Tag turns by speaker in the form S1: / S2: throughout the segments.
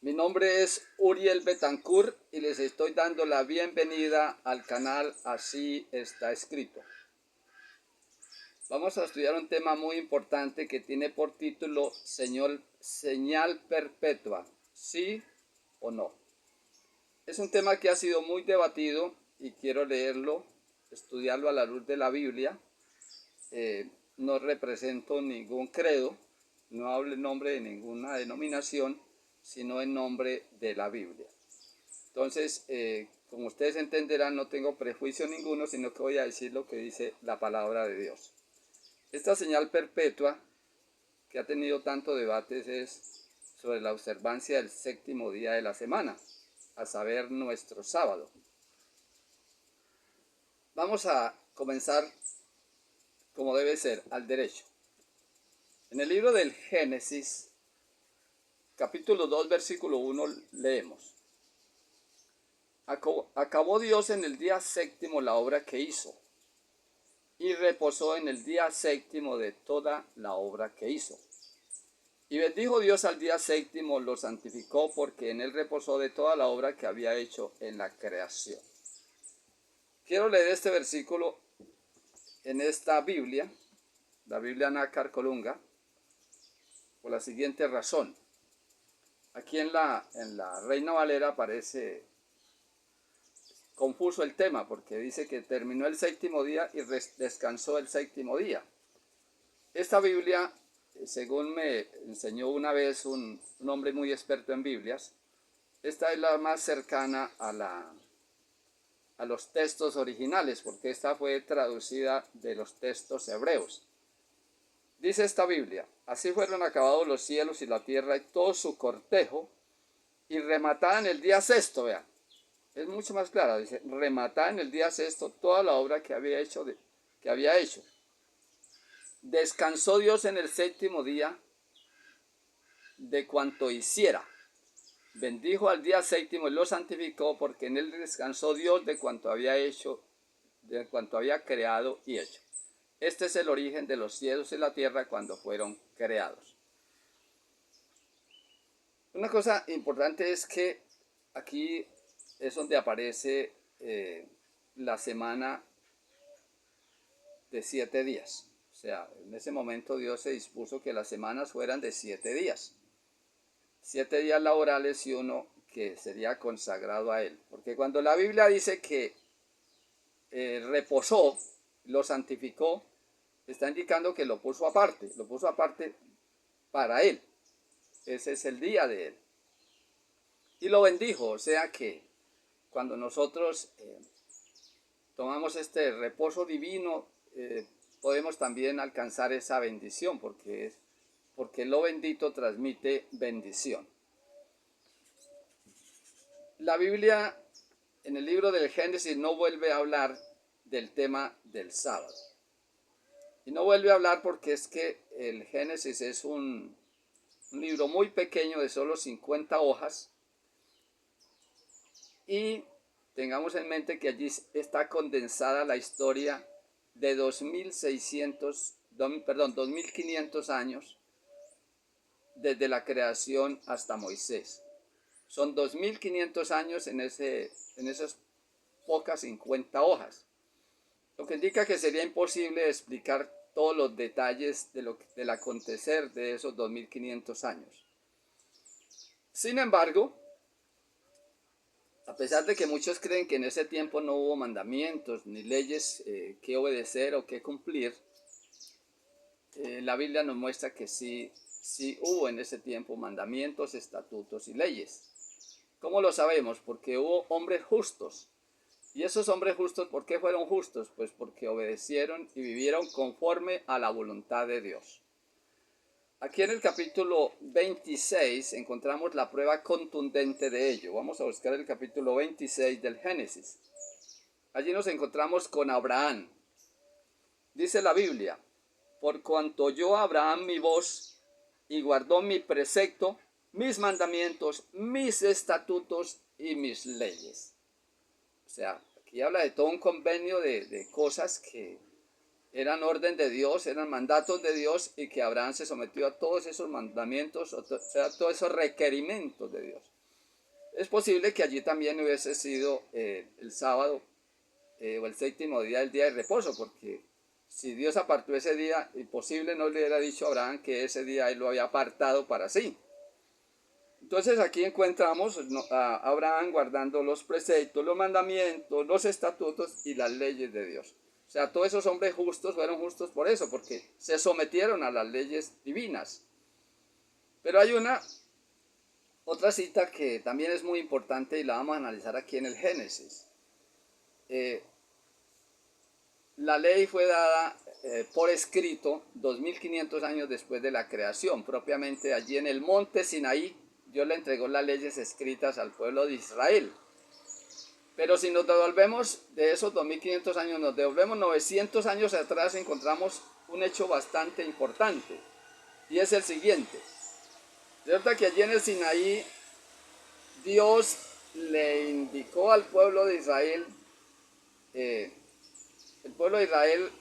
S1: Mi nombre es Uriel Betancourt y les estoy dando la bienvenida al canal Así está escrito. Vamos a estudiar un tema muy importante que tiene por título señal perpetua, ¿sí o no? Es un tema que ha sido muy debatido y quiero leerlo, estudiarlo a la luz de la Biblia. No represento ningún credo, no hablo en nombre de ninguna denominación, sino en nombre de la Biblia. Entonces, como ustedes entenderán, no tengo prejuicio ninguno, sino que voy a decir lo que dice la palabra de Dios. Esta señal perpetua, que ha tenido tanto debates, es sobre la observancia del séptimo día de la semana, a saber, nuestro sábado. Vamos a comenzar como debe ser, al derecho. En el libro del Génesis, capítulo 2, versículo 1, leemos: Acabó Dios en el día séptimo la obra que hizo, y reposó en el día séptimo de toda la obra que hizo. Y bendijo Dios al día séptimo, lo santificó, porque en él reposó de toda la obra que había hecho en la creación. Quiero leer este versículo en esta Biblia, la Biblia Nácar Colunga, por la siguiente razón. Aquí en la Reina Valera aparece confuso el tema, porque dice que terminó el séptimo día y descansó el séptimo día. Esta Biblia, según me enseñó una vez un hombre muy experto en Biblias, esta es la más cercana a los textos originales, porque esta fue traducida de los textos hebreos. Dice esta Biblia: así fueron acabados los cielos y la tierra y todo su cortejo, y rematada en el día sexto, vean, es mucho más clara, dice, rematada en el día sexto toda la obra que había hecho. Descansó Dios en el séptimo día de cuanto hiciera. Bendijo al día séptimo y lo santificó, porque en él descansó Dios de cuanto había hecho, de cuanto había creado y hecho. Este es el origen de los cielos y la tierra cuando fueron creados. Una cosa importante es que aquí es donde aparece la semana de 7 días. O sea, en ese momento Dios se dispuso que las semanas fueran de 7 días. 7 días laborales y uno que sería consagrado a él. Porque cuando la Biblia dice que reposó, lo santificó, está indicando que lo puso aparte para él. Ese es el día de él. Y lo bendijo, o sea que cuando nosotros tomamos este reposo divino, podemos también alcanzar esa bendición, porque lo bendito transmite bendición. La Biblia en el libro del Génesis no vuelve a hablar del tema del sábado. Y no vuelve a hablar porque es que el Génesis es un libro muy pequeño de solo 50 hojas. Y tengamos en mente que allí está condensada la historia de 2500 años desde la creación hasta Moisés. Son 2500 años en esas pocas 50 hojas. Lo que indica que sería imposible explicar todos los detalles del acontecer de esos 2500 años. Sin embargo, a pesar de que muchos creen que en ese tiempo no hubo mandamientos ni leyes que obedecer o que cumplir, la Biblia nos muestra que sí hubo en ese tiempo mandamientos, estatutos y leyes. ¿Cómo lo sabemos? Porque hubo hombres justos. ¿Y esos hombres justos por qué fueron justos? Pues porque obedecieron y vivieron conforme a la voluntad de Dios. Aquí en el capítulo 26 encontramos la prueba contundente de ello. Vamos a buscar el capítulo 26 del Génesis. Allí nos encontramos con Abraham. Dice la Biblia: por cuanto oyó Abraham mi voz y guardó mi precepto, mis mandamientos, mis estatutos y mis leyes. O sea, aquí habla de todo un convenio de cosas que eran orden de Dios, eran mandatos de Dios, y que Abraham se sometió a todos esos mandamientos, o sea, a todos esos requerimientos de Dios. Es posible que allí también hubiese sido el sábado o el séptimo día, el día de reposo, porque si Dios apartó ese día, imposible no le hubiera dicho a Abraham que ese día él lo había apartado para sí. Entonces aquí encontramos a Abraham guardando los preceptos, los mandamientos, los estatutos y las leyes de Dios. O sea, todos esos hombres justos fueron justos por eso, porque se sometieron a las leyes divinas. Pero hay otra cita que también es muy importante y la vamos a analizar aquí en el Génesis. La ley fue dada por escrito 2500 años después de la creación, propiamente allí en el monte Sinaí. Dios le entregó las leyes escritas al pueblo de Israel. Pero si nos devolvemos de esos 2500 años, nos devolvemos 900 años atrás, encontramos un hecho bastante importante. Y es el siguiente. Resulta que allí en el Sinaí, Dios le indicó al pueblo de Israel, el pueblo de Israel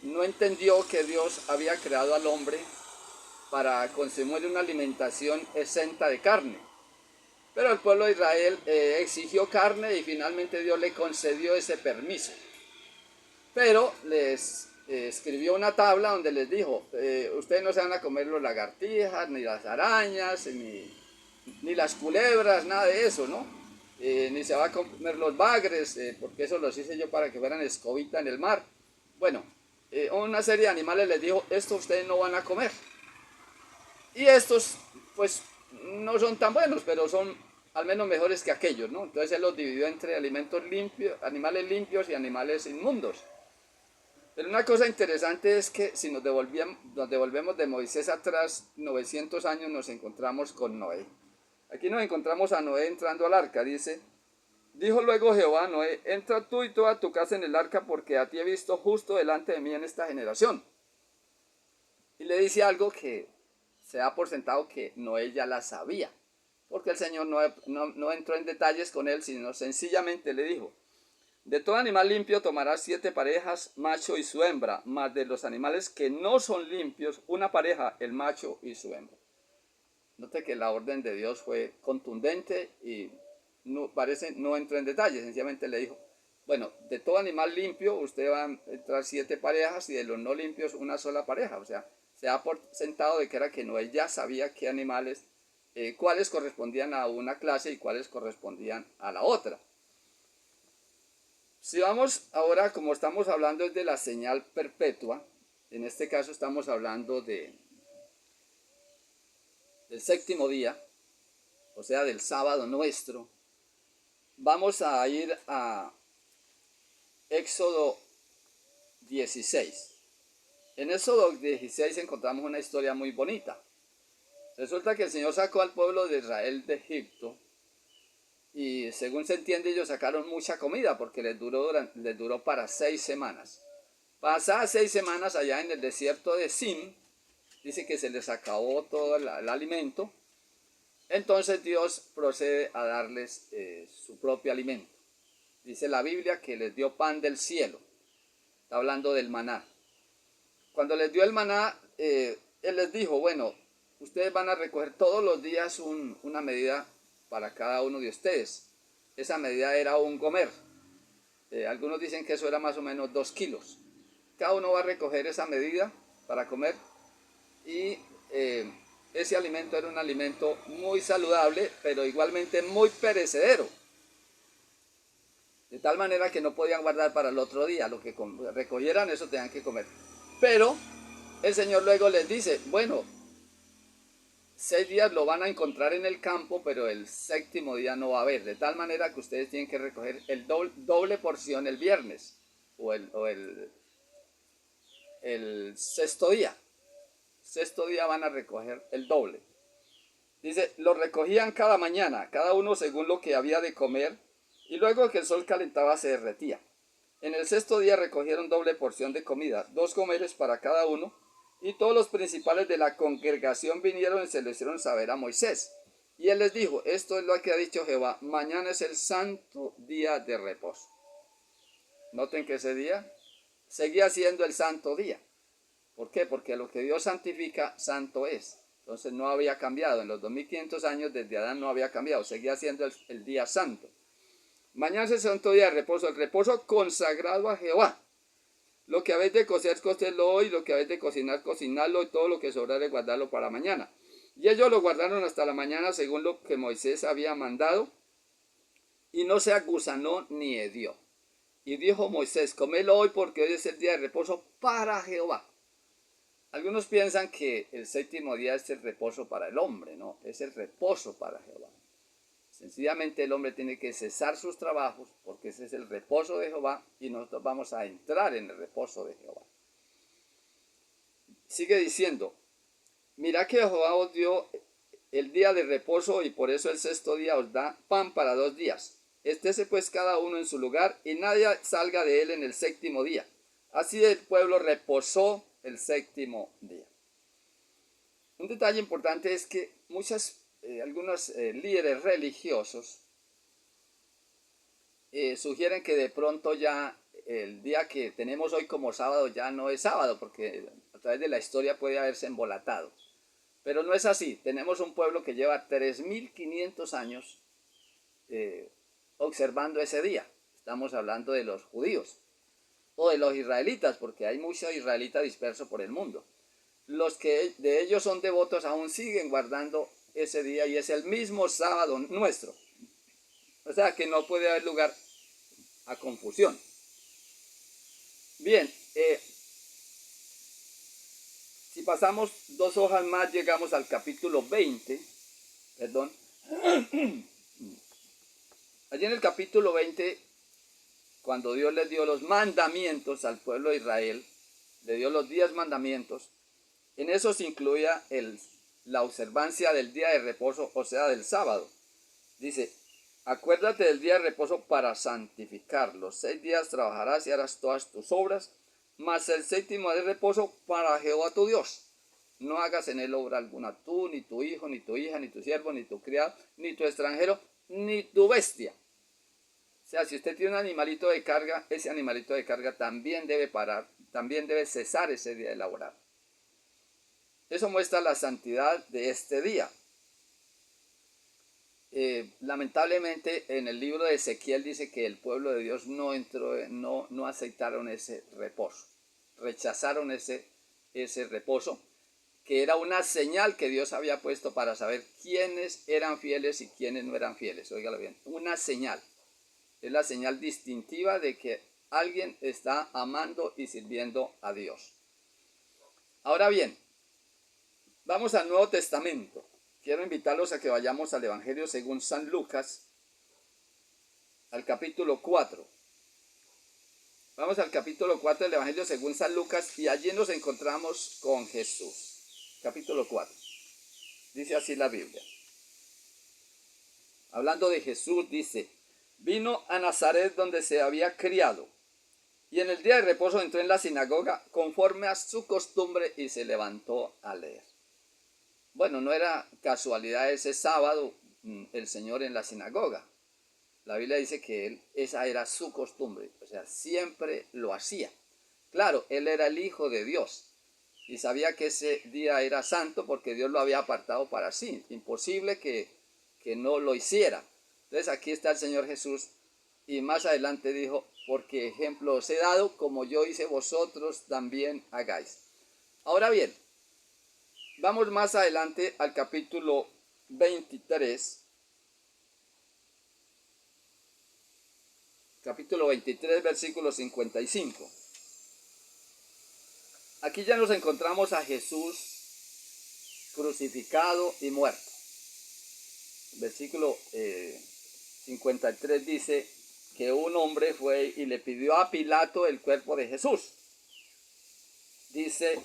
S1: no entendió que Dios había creado al hombre para consumir una alimentación exenta de carne. Pero el pueblo de Israel exigió carne y finalmente Dios le concedió ese permiso. Pero les escribió una tabla donde les dijo, ustedes no se van a comer los lagartijas, ni las arañas, ni las culebras, nada de eso, ¿no? Ni se va a comer los bagres, porque eso los hice yo para que fueran escobita en el mar. Bueno, una serie de animales les dijo, esto ustedes no van a comer. Y estos, pues, no son tan buenos, pero son al menos mejores que aquellos, ¿no? Entonces él los dividió entre alimentos limpios, animales limpios y animales inmundos. Pero una cosa interesante es que si nos devolvemos de Moisés atrás 900 años, nos encontramos con Noé. Aquí nos encontramos a Noé entrando al arca, dice, dijo luego Jehová a Noé, entra tú y toda tu casa en el arca, porque a ti he visto justo delante de mí en esta generación. Y le dice algo que se da por sentado que Noé ya la sabía, porque el Señor no entró en detalles con él, sino sencillamente le dijo, de todo animal limpio tomarás 7 parejas, macho y su hembra, mas de los animales que no son limpios, una pareja, el macho y su hembra. Note que la orden de Dios fue contundente y no entró en detalles, sencillamente le dijo, bueno, de todo animal limpio usted va a entrar 7 parejas y de los no limpios una sola pareja. O sea, se da por sentado de que era que Noé ya sabía qué animales, cuáles correspondían a una clase y cuáles correspondían a la otra. Si vamos ahora, como estamos hablando es de la señal perpetua, en este caso estamos hablando del séptimo día, o sea, del sábado nuestro, vamos a ir a Éxodo 16. En Éxodo 16 encontramos una historia muy bonita. Resulta que el Señor sacó al pueblo de Israel de Egipto y según se entiende ellos sacaron mucha comida porque les duró para 6 semanas. Pasadas 6 semanas allá en el desierto de Sin, dice que se les acabó todo el alimento. Entonces Dios procede a darles su propio alimento. Dice la Biblia que les dio pan del cielo. Está hablando del maná. Cuando les dio el maná, Él les dijo, bueno, ustedes van a recoger todos los días una medida para cada uno de ustedes. Esa medida era un gomer. Algunos dicen que eso era más o menos 2 kilos. Cada uno va a recoger esa medida para comer y ese alimento era un alimento muy saludable, pero igualmente muy perecedero. De tal manera que no podían guardar para el otro día. Lo que recogieran, eso tenían que comer. Pero el Señor luego les dice, bueno, 6 días lo van a encontrar en el campo, pero el séptimo día no va a haber. De tal manera que ustedes tienen que recoger el doble porción el viernes o el sexto día. Sexto día van a recoger el doble. Dice, lo recogían cada mañana, cada uno según lo que había de comer, y luego que el sol calentaba se derretía. En el sexto día recogieron doble porción de comida, 2 comeres para cada uno, y todos los principales de la congregación vinieron y se lo hicieron saber a Moisés. Y él les dijo, esto es lo que ha dicho Jehová, mañana es el santo día de reposo. Noten que ese día seguía siendo el santo día. ¿Por qué? Porque lo que Dios santifica, santo es. Entonces no había cambiado. En los 2500 años desde Adán no había cambiado. Seguía siendo el día santo. Mañana es el santo día de reposo. El reposo consagrado a Jehová. Lo que habéis de cocer, cocedlo hoy. Lo que habéis de cocinar, cocinadlo. Y todo lo que sobrare, guardarlo para mañana. Y ellos lo guardaron hasta la mañana según lo que Moisés había mandado. Y no se agusanó ni hedió. Y dijo Moisés, comelo hoy porque hoy es el día de reposo para Jehová. Algunos piensan que el séptimo día es el reposo para el hombre, no, es el reposo para Jehová. Sencillamente el hombre tiene que cesar sus trabajos porque ese es el reposo de Jehová y nosotros vamos a entrar en el reposo de Jehová. Sigue diciendo, mirad que Jehová os dio el día de reposo y por eso el sexto día os da pan para 2 días. Estése pues cada uno en su lugar y nadie salga de él en el séptimo día. Así el pueblo reposó el séptimo día. Un detalle importante es que algunos líderes religiosos sugieren que de pronto ya el día que tenemos hoy como sábado ya no es sábado, porque a través de la historia puede haberse embolatado. Pero no es así. Tenemos un pueblo que lleva 3500 años observando ese día. Estamos hablando de los judíos o de los israelitas, porque hay muchos israelitas dispersos por el mundo. Los que de ellos son devotos aún siguen guardando ese día y es el mismo sábado nuestro. O sea que no puede haber lugar a confusión. Bien, si pasamos 2 hojas más llegamos al capítulo 20, perdón. Allí en el capítulo 20, cuando Dios les dio los mandamientos al pueblo de Israel, le dio los 10 mandamientos, en eso se incluía la observancia del día de reposo, o sea, del sábado. Dice, acuérdate del día de reposo para santificarlo. 6 días trabajarás y harás todas tus obras, mas el séptimo de reposo para Jehová tu Dios. No hagas en él obra alguna tú, ni tu hijo, ni tu hija, ni tu siervo, ni tu criado, ni tu extranjero, ni tu bestia. O sea, si usted tiene un animalito de carga, ese animalito de carga también debe parar, también debe cesar ese día de laborar. Eso muestra la santidad de este día. Lamentablemente en el libro de Ezequiel dice que el pueblo de Dios no aceptaron ese reposo, rechazaron ese reposo, que era una señal que Dios había puesto para saber quiénes eran fieles y quiénes no eran fieles. Óigalo bien, una señal, es la señal distintiva de que alguien está amando y sirviendo a Dios. Ahora bien, vamos al Nuevo Testamento. Quiero invitarlos a que vayamos al Evangelio según San Lucas, al capítulo 4. Vamos al capítulo 4 del Evangelio según San Lucas y allí nos encontramos con Jesús. Capítulo 4. Dice así la Biblia. Hablando de Jesús, dice, vino a Nazaret donde se había criado y en el día de reposo entró en la sinagoga conforme a su costumbre y se levantó a leer. Bueno, no era casualidad ese sábado el Señor en la sinagoga. La Biblia dice que esa era su costumbre, o sea, siempre lo hacía. Claro, él era el Hijo de Dios y sabía que ese día era santo porque Dios lo había apartado para sí. Imposible que no lo hiciera. Entonces aquí está el Señor Jesús y más adelante dijo, porque ejemplo os he dado, como yo hice vosotros también hagáis. Ahora bien, vamos más adelante al capítulo 23. Capítulo 23, versículo 55. Aquí ya nos encontramos a Jesús crucificado y muerto. Versículo 53 dice que un hombre fue y le pidió a Pilato el cuerpo de Jesús. Dice,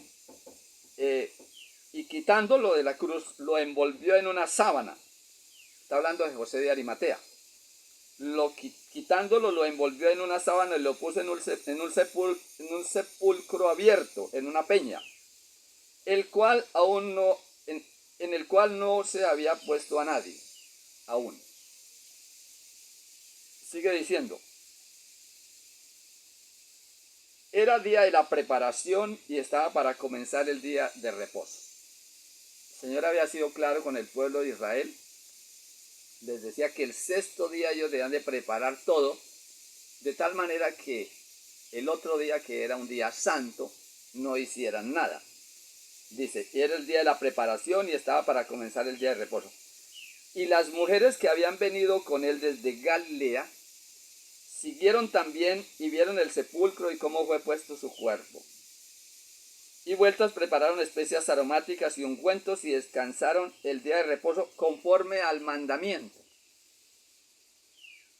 S1: y quitándolo de la cruz, lo envolvió en una sábana. Está hablando de José de Arimatea. Quitándolo, lo envolvió en una sábana y lo puso en un sepulcro abierto, en una peña, el cual aún no, en el cual no se había puesto a nadie, aún. Sigue diciendo, era día de la preparación y estaba para comenzar el día de reposo. Señor había sido claro con el pueblo de Israel. Les decía que el sexto día ellos debían de preparar todo, de tal manera que el otro día, que era un día santo, no hicieran nada. Dice, y era el día de la preparación y estaba para comenzar el día de reposo. Y las mujeres que habían venido con él desde Galilea, siguieron también y vieron el sepulcro y cómo fue puesto su cuerpo. Y vueltas prepararon especias aromáticas y ungüentos y descansaron el día de reposo conforme al mandamiento.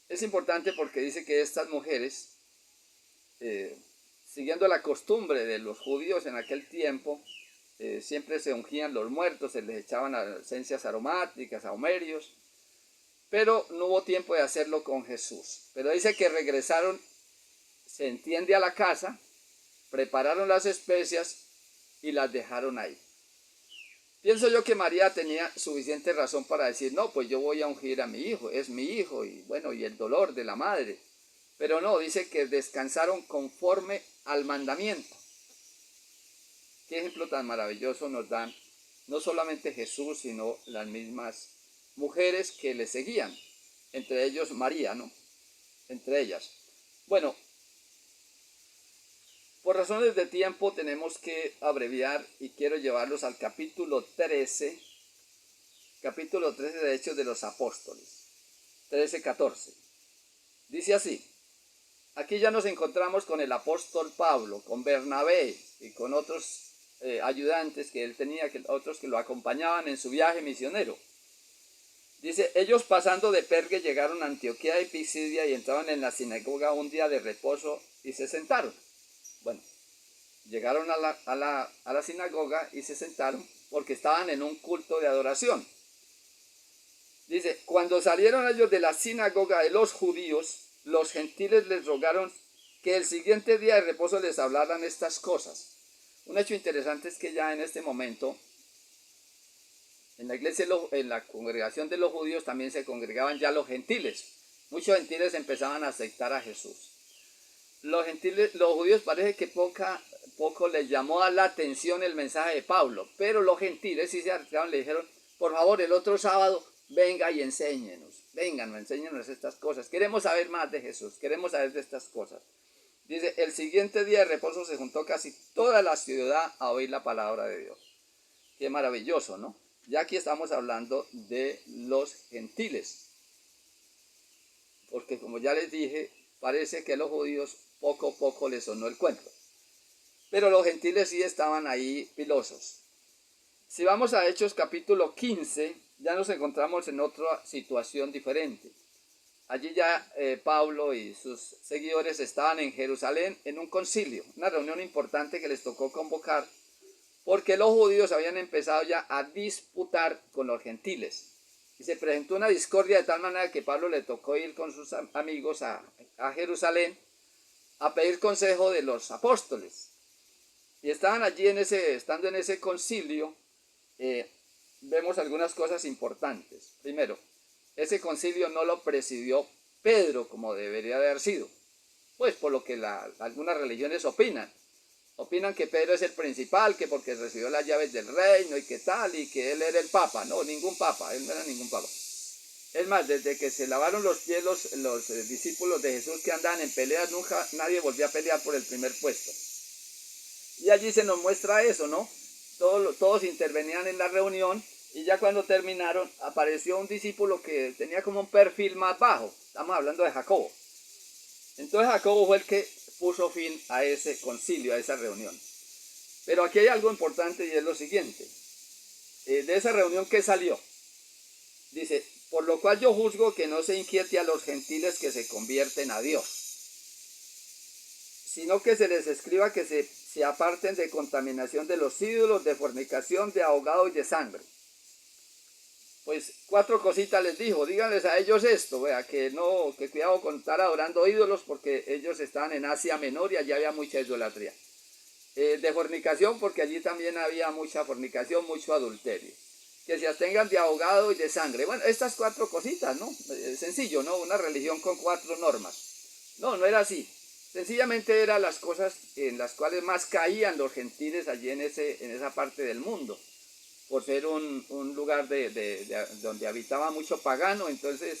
S1: Es importante porque dice que estas mujeres, siguiendo la costumbre de los judíos en aquel tiempo, siempre se ungían los muertos, se les echaban esencias aromáticas, ahumerios, pero no hubo tiempo de hacerlo con Jesús. Pero dice que regresaron, se entiende, a la casa, prepararon las especias y las dejaron ahí. Pienso yo que María tenía suficiente razón para decir, no, pues yo voy a ungir a mi hijo, es mi hijo, y bueno, y el dolor de la madre. Pero no, dice que descansaron conforme al mandamiento. Qué ejemplo tan maravilloso nos dan, no solamente Jesús, sino las mismas mujeres que le seguían, entre ellos María, ¿no? Entre ellas. Bueno, por razones de tiempo tenemos que abreviar y quiero llevarlos al capítulo 13 de Hechos de los Apóstoles, 13-14. Dice así, aquí ya nos encontramos con el apóstol Pablo, con Bernabé y con otros ayudantes que él tenía, otros que lo acompañaban en su viaje misionero. Dice, ellos pasando de Pergue llegaron a Antioquía de Pisidia y entraban en la sinagoga un día de reposo y se sentaron. Bueno, llegaron a la sinagoga y se sentaron porque estaban en un culto de adoración. Dice, cuando salieron ellos de la sinagoga de los judíos, los gentiles les rogaron que el siguiente día de reposo les hablaran estas cosas. Un hecho interesante es que ya en este momento, en la iglesia, en la congregación de los judíos también se congregaban ya los gentiles. Muchos gentiles empezaban a aceptar a Jesús. Los judíos parece que poco les llamó a la atención el mensaje de Pablo, pero los gentiles sí se acercaron, le dijeron, por favor, el otro sábado venga y enséñenos, enséñenos estas cosas, queremos saber más de Jesús, queremos saber de estas cosas. Dice, el siguiente día de reposo se juntó casi toda la ciudad a oír la palabra de Dios. Qué maravilloso, ¿no? Ya aquí estamos hablando de los gentiles, porque como ya les dije, parece que a los judíos poco a poco les sonó el cuento, pero los gentiles sí estaban ahí pilosos. Si vamos a Hechos capítulo 15, ya nos encontramos en otra situación diferente. Allí ya Pablo y sus seguidores estaban en Jerusalén en un concilio, una reunión importante que les tocó convocar, porque los judíos habían empezado ya a disputar con los gentiles. Y se presentó una discordia de tal manera que Pablo le tocó ir con sus amigos a Jerusalén a pedir consejo de los apóstoles. Y estaban allí estando en ese concilio, vemos algunas cosas importantes. Primero, ese concilio no lo presidió Pedro como debería de haber sido, pues por lo que algunas religiones opinan. Opinan que Pedro es el principal, que porque recibió las llaves del reino y que tal, y que él era el papa. No, ningún papa, él no era ningún papa. Es más, desde que se lavaron los pies los discípulos de Jesús que andaban en peleas, nunca nadie volvió a pelear por el primer puesto. Y allí se nos muestra eso, ¿no? Todos intervenían en la reunión y ya cuando terminaron apareció un discípulo que tenía como un perfil más bajo. Estamos hablando de Jacobo. Entonces Jacobo fue el que puso fin a ese concilio, a esa reunión. Pero aquí hay algo importante y es lo siguiente. De esa reunión, ¿qué salió? Dice, por lo cual yo juzgo que no se inquiete a los gentiles que se convierten a Dios, sino que se les escriba que se aparten de contaminación de los ídolos, de fornicación, de ahogado y de sangre. Pues 4 cositas les dijo, díganles a ellos esto, vea, que cuidado con estar adorando ídolos porque ellos estaban en Asia Menor y allí había mucha idolatría. De fornicación porque allí también había mucha fornicación, mucho adulterio. Que se abstengan de ahogado y de sangre. Bueno, estas 4 cositas, ¿no? Sencillo, ¿no? Una religión con 4 normas. No, no era así. Sencillamente eran las cosas en las cuales más caían los gentiles allí en esa parte del mundo. por ser un lugar donde habitaba mucho pagano, entonces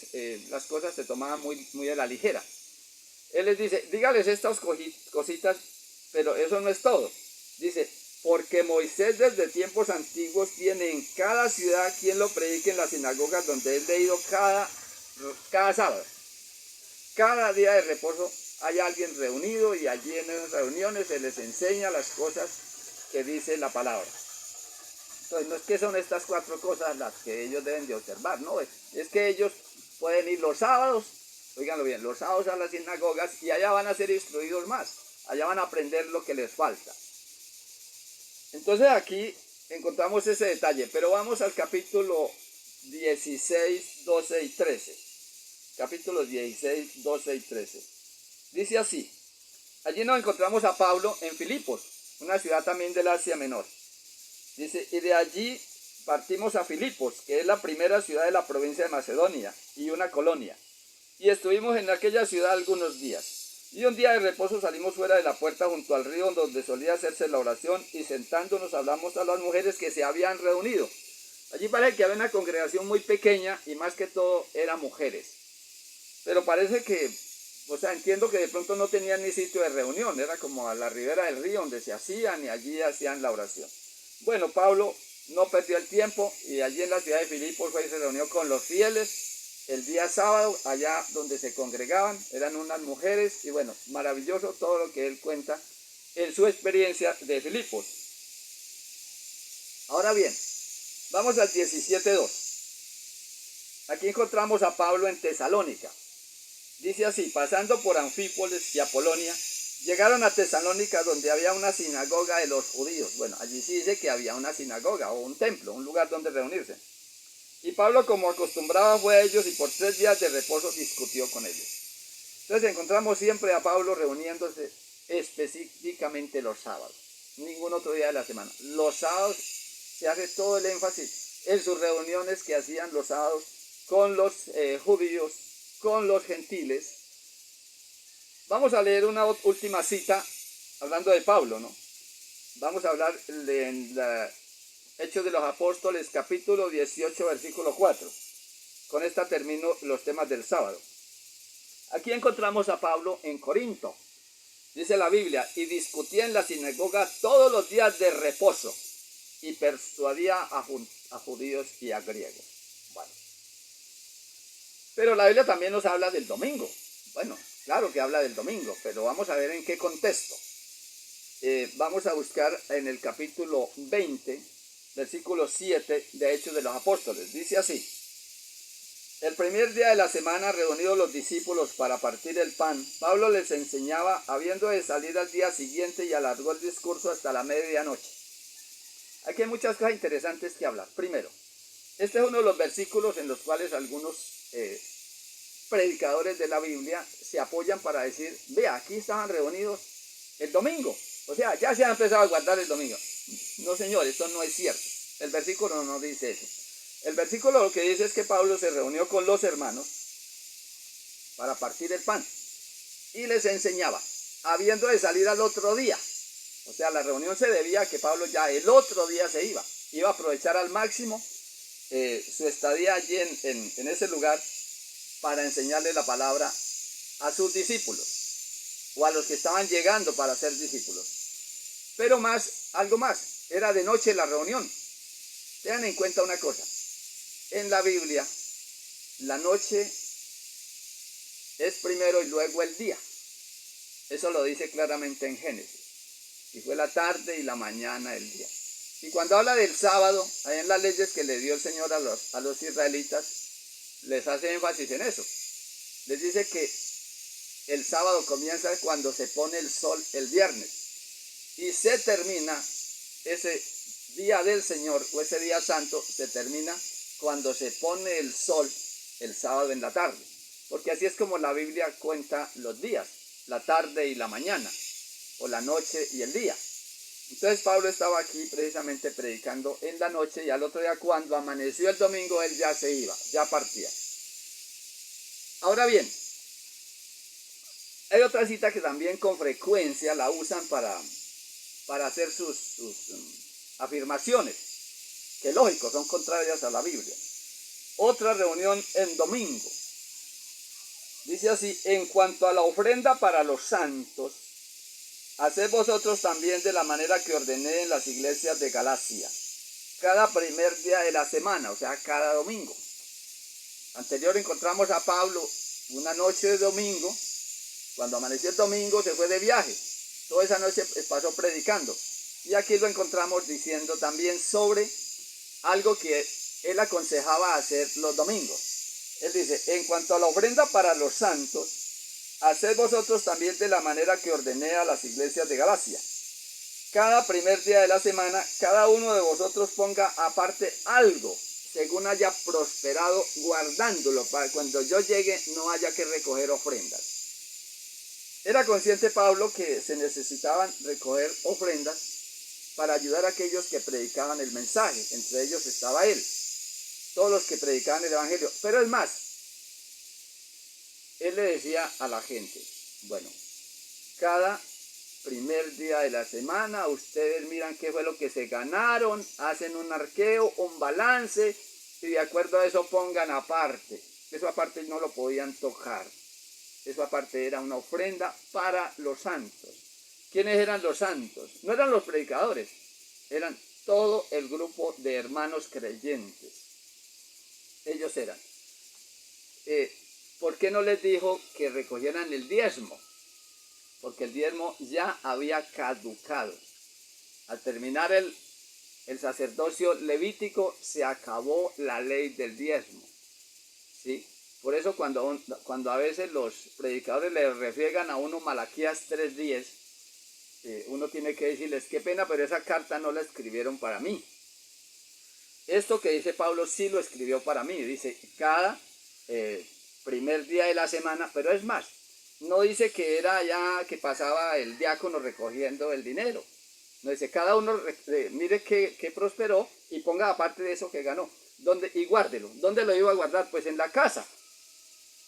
S1: las cosas se tomaban muy a la ligera. Él les dice, dígales estas cositas, pero eso no es todo. Dice, porque Moisés desde tiempos antiguos tiene en cada ciudad quien lo predique en las sinagogas donde es leído cada sábado. Cada día de reposo hay alguien reunido y allí en esas reuniones se les enseña las cosas que dice la palabra. Entonces no es que son estas 4 cosas las que ellos deben de observar, no, es que ellos pueden ir los sábados, oíganlo bien, los sábados a las sinagogas y allá van a ser instruidos más, allá van a aprender lo que les falta. Entonces aquí encontramos ese detalle, pero vamos al capítulo 16, 12 y 13. Capítulos 16, 12 y 13. Dice así, allí nos encontramos a Pablo en Filipos, una ciudad también del Asia Menor. Dice, y de allí partimos a Filipos, que es la primera ciudad de la provincia de Macedonia y una colonia. Y estuvimos en aquella ciudad algunos días. Y un día de reposo salimos fuera de la puerta junto al río donde solía hacerse la oración y sentándonos hablamos a las mujeres que se habían reunido. Allí parece que había una congregación muy pequeña y más que todo eran mujeres. Pero parece que, o sea, entiendo que de pronto no tenían ni sitio de reunión, era como a la ribera del río donde se hacían y allí hacían la oración. Bueno, Pablo no perdió el tiempo y allí en la ciudad de Filipos fue y se reunió con los fieles el día sábado, allá donde se congregaban, eran unas mujeres y bueno, maravilloso todo lo que él cuenta en su experiencia de Filipos. Ahora bien, vamos al 17.2. Aquí encontramos a Pablo en Tesalónica. Dice así, pasando por Anfípolis y Apolonia, llegaron a Tesalónica donde había una sinagoga de los judíos. Bueno, allí sí dice que había una sinagoga o un templo, un lugar donde reunirse. Y Pablo, como acostumbraba, fue a ellos y por 3 días de reposo discutió con ellos. Entonces encontramos siempre a Pablo reuniéndose específicamente los sábados, ningún otro día de la semana. Los sábados se hace todo el énfasis en sus reuniones que hacían los sábados con los judíos, con los gentiles. Vamos a leer una última cita hablando de Pablo, ¿no? Vamos a hablar de Hechos de los Apóstoles, capítulo 18, versículo 4. Con esta termino los temas del sábado. Aquí encontramos a Pablo en Corinto. Dice la Biblia, y discutía en la sinagoga todos los días de reposo y persuadía a judíos y a griegos. Bueno. Pero la Biblia también nos habla del domingo. Bueno, claro que habla del domingo, pero vamos a ver en qué contexto. Vamos a buscar en el capítulo 20, versículo 7 de Hechos de los Apóstoles. Dice así, el primer día de la semana, reunidos los discípulos para partir el pan, Pablo les enseñaba, habiendo de salir al día siguiente, y alargó el discurso hasta la medianoche. Aquí hay muchas cosas interesantes que hablar. Primero, este es uno de los versículos en los cuales algunos predicadores de la Biblia se apoyan para decir, vea, aquí estaban reunidos el domingo. O sea, ya se ha empezado a guardar el domingo. No, señor, esto no es cierto. El versículo no dice eso. El versículo lo que dice es que Pablo se reunió con los hermanos para partir el pan y les enseñaba, habiendo de salir al otro día. O sea, la reunión se debía a que Pablo ya el otro día se iba a aprovechar al máximo su estadía allí en ese lugar para enseñarle la palabra a sus discípulos o a los que estaban llegando para ser discípulos. Pero algo más, era de noche la reunión. Tengan en cuenta una cosa, en la Biblia la noche es primero y luego el día. Eso lo dice claramente en Génesis. Y fue la tarde y la mañana el día. Y cuando habla del sábado, ahí en las leyes que le dio el Señor a los israelitas, les hace énfasis en eso. Les dice que el sábado comienza cuando se pone el sol el viernes. Y se termina ese día del Señor o ese día santo, se termina cuando se pone el sol el sábado en la tarde. Porque así es como la Biblia cuenta los días, la tarde y la mañana, o la noche y el día. Entonces Pablo estaba aquí precisamente predicando en la noche y al otro día cuando amaneció el domingo él ya se iba, ya partía. Ahora bien, hay otra cita que también con frecuencia la usan para hacer sus afirmaciones. que lógico, son contrarias a la Biblia. Otra reunión en domingo. Dice así: en cuanto a la ofrenda para los santos, haced vosotros también de la manera que ordené en las iglesias de Galacia, cada primer día de la semana, o sea, cada domingo. Anterior encontramos a Pablo una noche de domingo, cuando amaneció el domingo se fue de viaje, toda esa noche pasó predicando, y aquí lo encontramos diciendo también sobre algo que él aconsejaba hacer los domingos. Él dice: en cuanto a la ofrenda para los santos, haced vosotros también de la manera que ordené a las iglesias de Galacia. Cada primer día de la semana, cada uno de vosotros ponga aparte algo, según haya prosperado, guardándolo, para cuando yo llegue no haya que recoger ofrendas. Era consciente Pablo que se necesitaban recoger ofrendas para ayudar a aquellos que predicaban el mensaje. Entre ellos estaba él, todos los que predicaban el evangelio. Pero es más, él le decía a la gente: bueno, cada primer día de la semana ustedes miran qué fue lo que se ganaron, hacen un arqueo, un balance, y de acuerdo a eso pongan aparte. Eso aparte no lo podían tocar. Eso aparte era una ofrenda para los santos. ¿Quiénes eran los santos? No eran los predicadores, eran todo el grupo de hermanos creyentes. Ellos eran. ¿Por qué no les dijo que recogieran el diezmo? Porque el diezmo ya había caducado. Al terminar el sacerdocio levítico, se acabó la ley del diezmo, ¿sí? Por eso cuando a veces los predicadores le refriegan a uno Malaquías 3:10, uno tiene que decirles: qué pena, pero esa carta no la escribieron para mí. Esto que dice Pablo sí lo escribió para mí. Dice cada primer día de la semana, pero es más, no dice que era ya que pasaba el diácono recogiendo el dinero. No dice: cada uno mire que prosperó y ponga aparte de eso que ganó. Y guárdelo. ¿Dónde lo iba a guardar? Pues en la casa.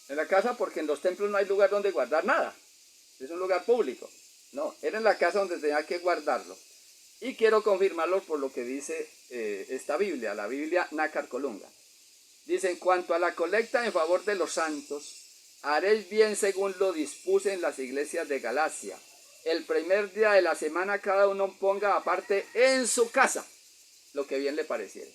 S1: En la casa, porque en los templos no hay lugar donde guardar nada. Es un lugar público. No, era en la casa donde tenía que guardarlo. Y quiero confirmarlo por lo que dice esta Biblia, la Biblia Nácar Colunga. Dice: en cuanto a la colecta en favor de los santos, haréis bien según lo dispuse en las iglesias de Galacia. El primer día de la semana cada uno ponga aparte en su casa lo que bien le pareciera.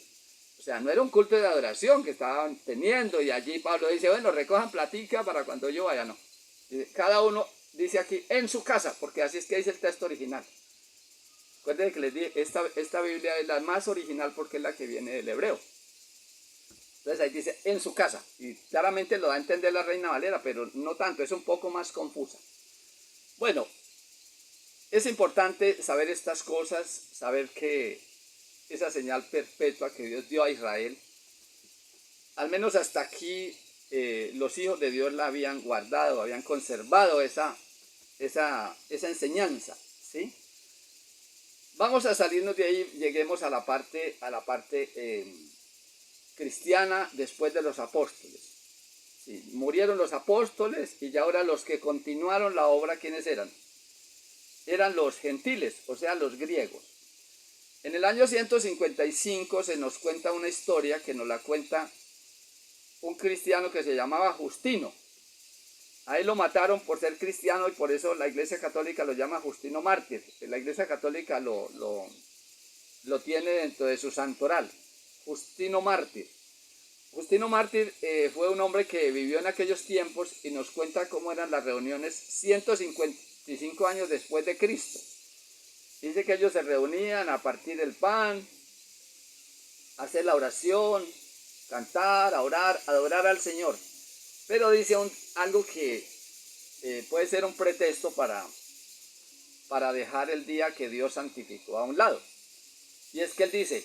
S1: O sea, no era un culto de adoración que estaban teniendo y allí Pablo dice: bueno, recojan platica para cuando yo vaya. No. Cada uno dice aquí en su casa, porque así es que dice el texto original. Recuerden que les dije, esta Biblia es la más original porque es la que viene del hebreo. Entonces ahí dice en su casa, y claramente lo da a entender la Reina Valera, pero no tanto, es un poco más confusa. Bueno, es importante saber estas cosas, saber que esa señal perpetua que Dios dio a Israel, al menos hasta aquí los hijos de Dios la habían guardado, habían conservado esa enseñanza, ¿sí? Vamos a salirnos de ahí, lleguemos a la parte cristiana después de los apóstoles. Sí, murieron los apóstoles y ya ahora los que continuaron la obra, ¿quiénes eran? Eran los gentiles, o sea, los griegos. En el año 155 se nos cuenta una historia que nos la cuenta un cristiano que se llamaba Justino. A él lo mataron por ser cristiano y por eso la Iglesia Católica lo llama Justino Mártir. La Iglesia Católica lo tiene dentro de su santoral. Justino Mártir. Justino Mártir fue un hombre que vivió en aquellos tiempos y nos cuenta cómo eran las reuniones 155 años después de Cristo. Dice que ellos se reunían a partir del pan, a hacer la oración, cantar, a orar, adorar al Señor. Pero dice algo que puede ser un pretexto para dejar el día que Dios santificó a un lado. Y es que él dice: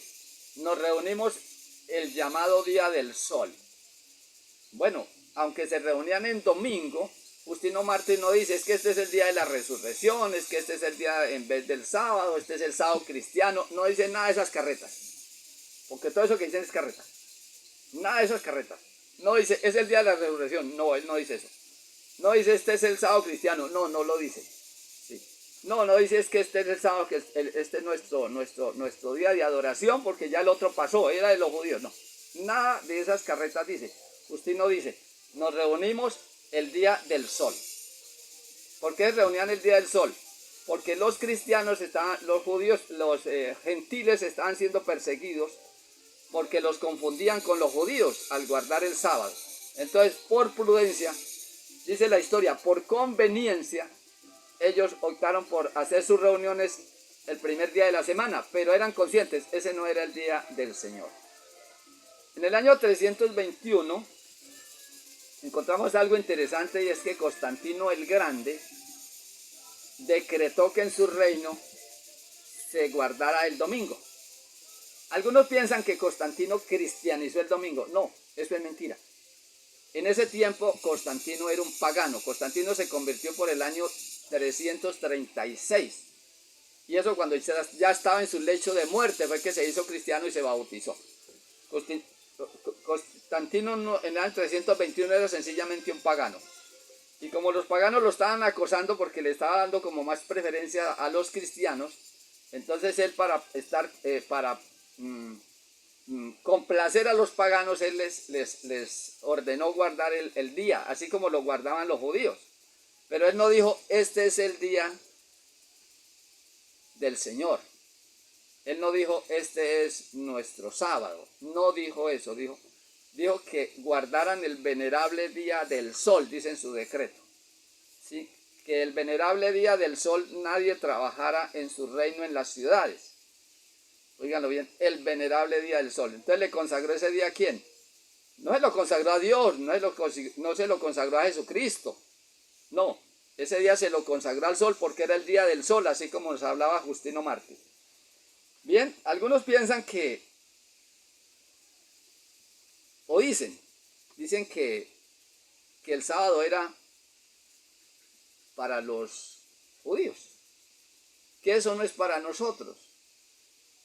S1: nos reunimos el llamado día del sol. Bueno, aunque se reunían en domingo, Justino Mártir no dice: es que este es el día de la resurrección, es que este es el día en vez del sábado, este es el sábado cristiano. No dice nada de esas carretas, porque todo eso que dicen es carreta. Nada de esas carretas. No dice: es el día de la resurrección. No, él no dice eso. No dice: este es el sábado cristiano. No, no lo dice. Sí. No, no dice es que este es el sábado, que este es nuestro día de adoración, porque ya el otro pasó, era de los judíos. No, nada de esas carretas dice. Justino dice, nos reunimos el día del sol. ¿Por qué reunían el día del sol? Porque los cristianos estaban, los judíos, los gentiles estaban siendo perseguidos porque los confundían con los judíos al guardar el sábado. Entonces, por prudencia, dice la historia, por conveniencia, ellos optaron por hacer sus reuniones el primer día de la semana, pero eran conscientes, ese no era el día del Señor. En el año 321 encontramos algo interesante, y es que Constantino el Grande decretó que en su reino se guardara el domingo. Algunos piensan que Constantino cristianizó el domingo. No, eso es mentira. En ese tiempo Constantino era un pagano. Constantino se convirtió por el año 336. Y eso cuando ya estaba en su lecho de muerte fue que se hizo cristiano y se bautizó. Constantino en el año 321 era sencillamente un pagano. Y como los paganos lo estaban acosando porque le estaba dando como más preferencia a los cristianos, entonces él para complacer a los paganos, él les ordenó guardar el día, así como lo guardaban los judíos. Pero él no dijo, este es el día del Señor. Él no dijo, este es nuestro sábado. No dijo eso, dijo que guardaran el venerable día del sol, dice en su decreto. ¿Sí? Que el venerable día del sol nadie trabajara en su reino en las ciudades. Óiganlo bien, el venerable día del sol. Entonces le consagró ese día a ¿quién? No se lo consagró a Dios, no se lo consagró a Jesucristo. No, ese día se lo consagró al sol porque era el día del sol, así como nos hablaba Justino Mártir. Bien, algunos piensan que, o dicen que el sábado era para los judíos, que eso no es para nosotros,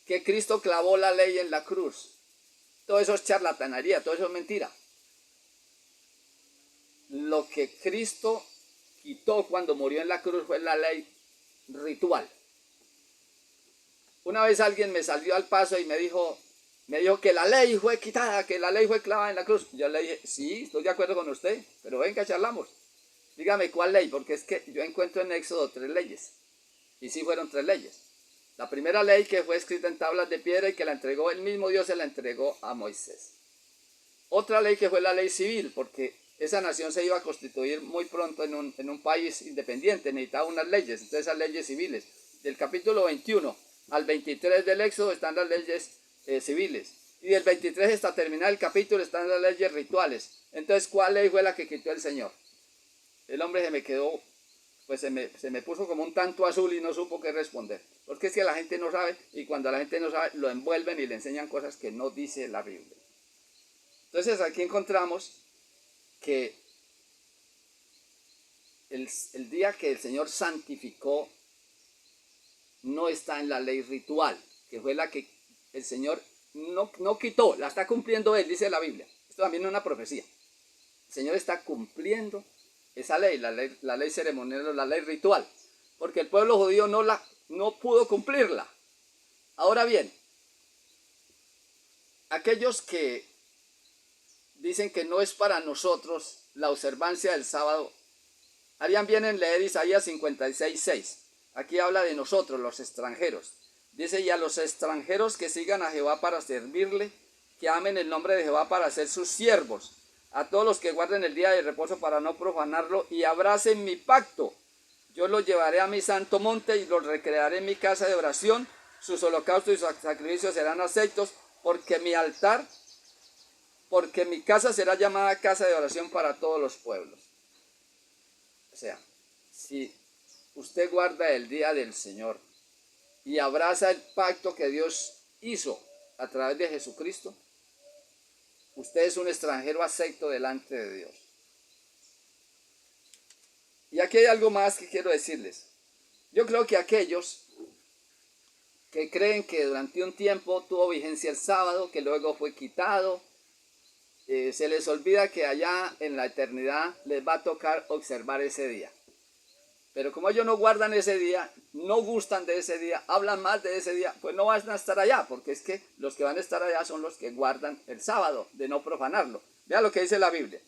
S1: que Cristo clavó la ley en la cruz. Todo eso es charlatanería, todo eso es mentira. Lo que Cristo quitó cuando murió en la cruz fue la ley ritual. Una vez alguien me salió al paso y me dijo que la ley fue quitada, que la ley fue clavada en la cruz. Yo le dije, sí, estoy de acuerdo con usted, pero venga, charlamos. Dígame cuál ley, porque es que yo encuentro en Éxodo 3 leyes. Y sí fueron 3 leyes. La primera ley que fue escrita en tablas de piedra y que la entregó el mismo Dios, se la entregó a Moisés. Otra ley que fue la ley civil, porque esa nación se iba a constituir muy pronto en un país independiente, necesitaba unas leyes, entonces esas leyes civiles. Del capítulo 21 al 23 del Éxodo están las leyes civiles. Y del 23 hasta terminar el capítulo están las leyes rituales. Entonces, ¿cuál ley fue la que quitó el Señor? El hombre se me quedó, pues se me puso como un tanto azul y no supo qué responder. Porque es que la gente no sabe, y cuando la gente no sabe, lo envuelven y le enseñan cosas que no dice la Biblia. Entonces aquí encontramos que el día que el Señor santificó no está en la ley ritual, que fue la que el Señor no quitó, la está cumpliendo Él, dice la Biblia. Esto también es una profecía. El Señor está cumpliendo esa ley, la ley ceremonial, la ley ritual, porque el pueblo judío no pudo cumplirla. Ahora bien, aquellos que dicen que no es para nosotros la observancia del sábado, harían bien en leer Isaías 56:6. Aquí habla de nosotros, los extranjeros. Dice, y a los extranjeros que sigan a Jehová para servirle, que amen el nombre de Jehová para ser sus siervos, a todos los que guarden el día de reposo para no profanarlo y abracen mi pacto. Yo los llevaré a mi santo monte y los recrearé en mi casa de oración. Sus holocaustos y sus sacrificios serán aceptos, porque mi casa será llamada casa de oración para todos los pueblos. O sea, si usted guarda el día del Señor y abraza el pacto que Dios hizo a través de Jesucristo, usted es un extranjero acepto delante de Dios. Y aquí hay algo más que quiero decirles. Yo creo que aquellos que creen que durante un tiempo tuvo vigencia el sábado, que luego fue quitado, se les olvida que allá en la eternidad les va a tocar observar ese día. Pero como ellos no guardan ese día, no gustan de ese día, hablan mal de ese día, pues no van a estar allá, porque es que los que van a estar allá son los que guardan el sábado, de no profanarlo. Vea lo que dice la Biblia.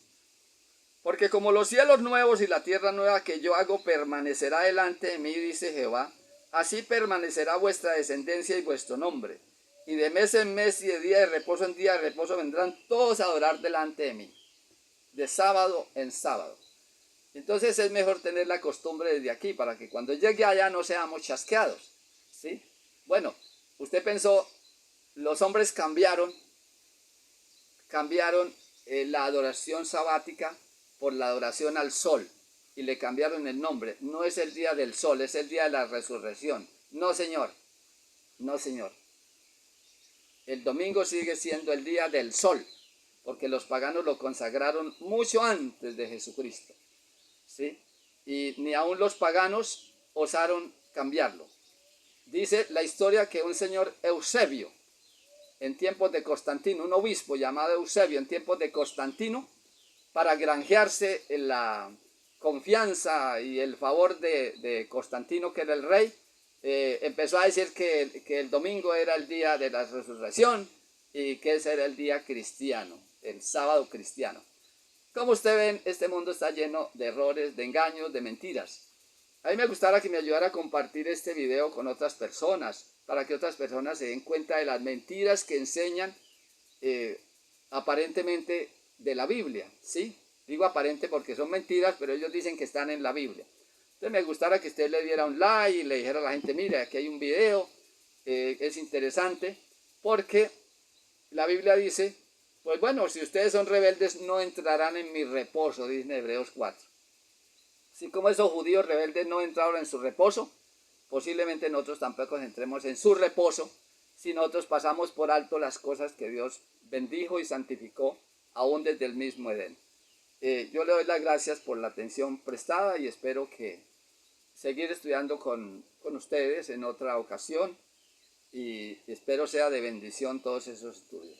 S1: Porque como los cielos nuevos y la tierra nueva que yo hago permanecerá delante de mí, dice Jehová, así permanecerá vuestra descendencia y vuestro nombre. Y de mes en mes y de día de reposo en día de reposo vendrán todos a adorar delante de mí, de sábado en sábado. Entonces es mejor tener la costumbre desde aquí para que cuando llegue allá no seamos chasqueados, ¿sí? Bueno, usted pensó, los hombres cambiaron la adoración sabática por la adoración al sol y le cambiaron el nombre. No es el día del sol, es el día de la resurrección. No, señor, no, señor. El domingo sigue siendo el día del sol, porque los paganos lo consagraron mucho antes de Jesucristo, ¿sí? Y ni aun los paganos osaron cambiarlo. Dice la historia que un señor Eusebio, en tiempos de Constantino, un obispo llamado Eusebio, en tiempos de Constantino, para granjearse la confianza y el favor de Constantino, que era el rey, empezó a decir que el domingo era el día de la resurrección y que ese era el día cristiano, el sábado cristiano. Como ustedes ven, este mundo está lleno de errores, de engaños, de mentiras. A mí me gustaría que me ayudara a compartir este video con otras personas, para que otras personas se den cuenta de las mentiras que enseñan aparentemente de la Biblia, ¿sí? Digo aparente porque son mentiras, pero ellos dicen que están en la Biblia. Entonces me gustaría que usted le diera un like y le dijera a la gente, mire, aquí hay un video, es interesante, porque la Biblia dice, pues bueno, si ustedes son rebeldes no entrarán en mi reposo, dice en Hebreos 4. Así como esos judíos rebeldes no entraron en su reposo, posiblemente nosotros tampoco entremos en su reposo si nosotros pasamos por alto las cosas que Dios bendijo y santificó aún desde el mismo Edén. Yo le doy las gracias por la atención prestada y espero que seguir estudiando con ustedes en otra ocasión y espero sea de bendición todos esos estudios.